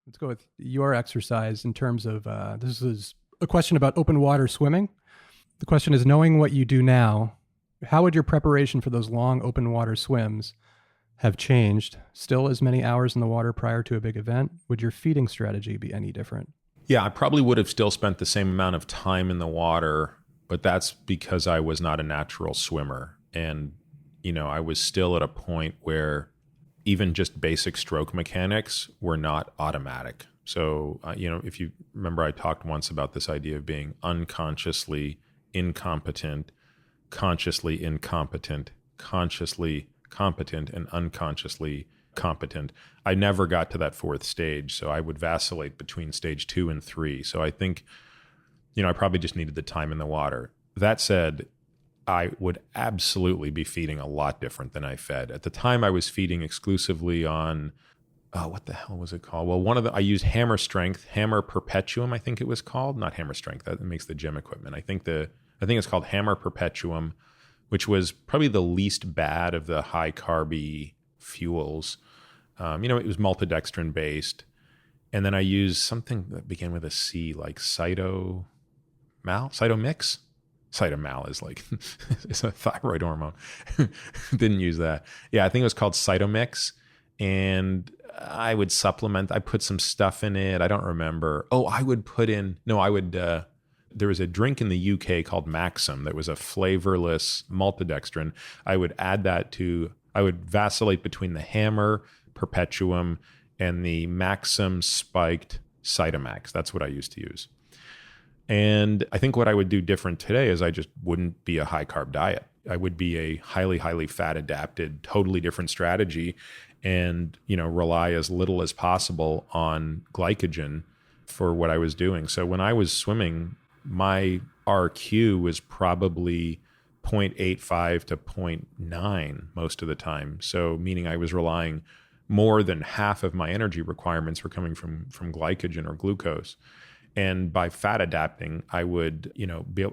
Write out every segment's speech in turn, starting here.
Let's go with your exercise in terms of, this is a question about open water swimming. The question is, knowing what you do now, how would your preparation for those long open water swims have changed? Still as many hours in the water prior to a big event? Would your feeding strategy be any different? Yeah, I probably would have still spent the same amount of time in the water, but that's because I was not a natural swimmer. And, I was still at a point where even just basic stroke mechanics were not automatic. So, if you remember, I talked once about this idea of being unconsciously incompetent, consciously incompetent, consciously competent, and unconsciously competent. I never got to that fourth stage, so I would vacillate between stage 2 and 3. So I think, I probably just needed the time in the water. That said, I would absolutely be feeding a lot different than I fed. At the time, I was feeding exclusively on, what the hell was it called? Well, I used Hammer Strength, Hammer Perpetuum, I think it was called. Not Hammer Strength, that makes the gym equipment. I think it's called Hammer Perpetuum, which was probably the least bad of the high carby fuels. It was maltodextrin based. And then I used something that began with a C, like Cytomix. Cytomal is like, it's a thyroid hormone. Didn't use that. Yeah, I think it was called Cytomix. And I would supplement, I put some stuff in it. I don't remember. There was a drink in the UK called Maxim that was a flavorless maltodextrin. I would vacillate between the Hammer Perpetuum and the Maxim spiked Cytomax. That's what I used to use. And I think what I would do different today is I just wouldn't be a high carb diet. I would be a highly, highly fat adapted, totally different strategy and, rely as little as possible on glycogen for what I was doing. So when I was swimming, my RQ was probably 0.85 to 0.9 most of the time. So meaning I was relying more than half of my energy requirements were coming from glycogen or glucose. And by fat adapting, I would,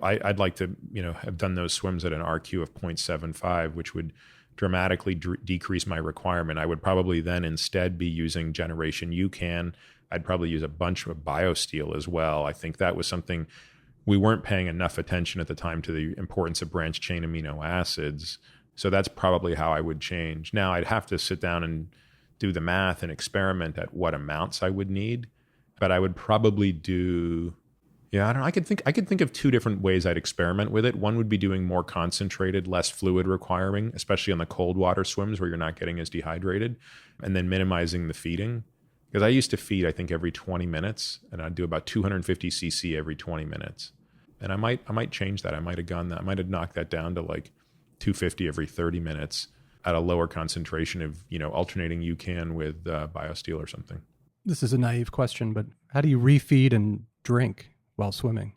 I'd like to, have done those swims at an RQ of 0.75, which would dramatically decrease my requirement. I would probably then instead be using Generation UCAN. I'd probably use a bunch of BioSteel as well. I think that was something we weren't paying enough attention at the time to the importance of branched chain amino acids. So that's probably how I would change. Now I'd have to sit down and do the math and experiment at what amounts I would need. But I would probably do, I don't know. I could think of two different ways I'd experiment with it. One would be doing more concentrated, less fluid requiring, especially on the cold water swims where you're not getting as dehydrated, and then minimizing the feeding. Because I used to feed, I think, every 20 minutes, and I'd do about 250 cc every 20 minutes. And I might change that. I might have knocked that down to like 250 every 30 minutes at a lower concentration of, alternating UCAN with BioSteel or something. This is a naive question, but how do you refeed and drink while swimming?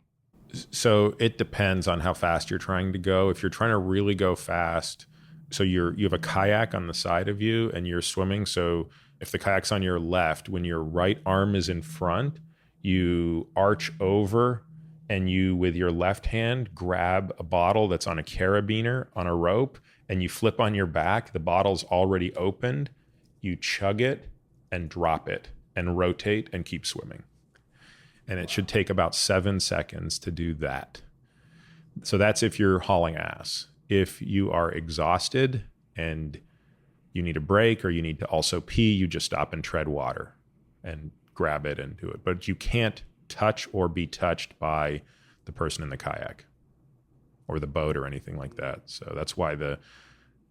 So it depends on how fast you're trying to go. If you're trying to really go fast, so you have a kayak on the side of you and you're swimming. So if the kayak's on your left, when your right arm is in front, you arch over and you, with your left hand, grab a bottle that's on a carabiner on a rope and you flip on your back. The bottle's already opened. You chug it and drop it and rotate and keep swimming. And it should take about 7 seconds to do that. So that's if you're hauling ass. If you are exhausted and you need a break or you need to also pee, you just stop and tread water and grab it and do it. But you can't touch or be touched by the person in the kayak or the boat or anything like that. So that's why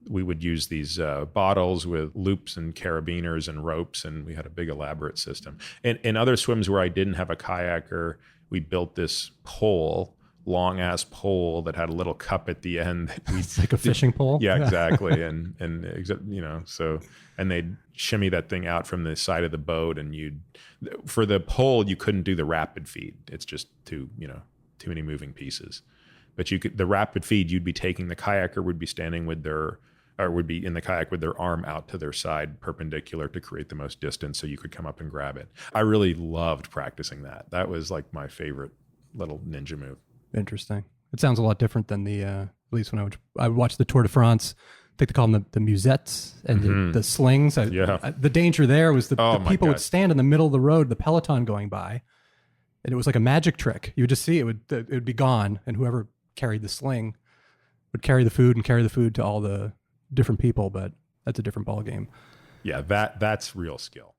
we would use these bottles with loops and carabiners and ropes, and we had a big elaborate system. And in other swims where I didn't have a kayaker, we built this pole, long-ass pole that had a little cup at the end. It's like a fishing pole? Yeah, exactly. and they'd shimmy that thing out from the side of the boat, and for the pole, you couldn't do the rapid feed. It's just too many moving pieces. But the rapid feed, you'd be taking, the kayaker would be standing would be in the kayak with their arm out to their side perpendicular to create the most distance so you could come up and grab it. I really loved practicing that. That was like my favorite little ninja move. Interesting. It sounds a lot different than at least when I would watch the Tour de France, think they call them the musettes and the slings. The danger there was the people would stand in the middle of the road, the peloton going by, and it was like a magic trick. You would just see it would be gone, and whoever carried the sling would carry the food to all the different people. But that's a different ball game. Yeah, that's real skill.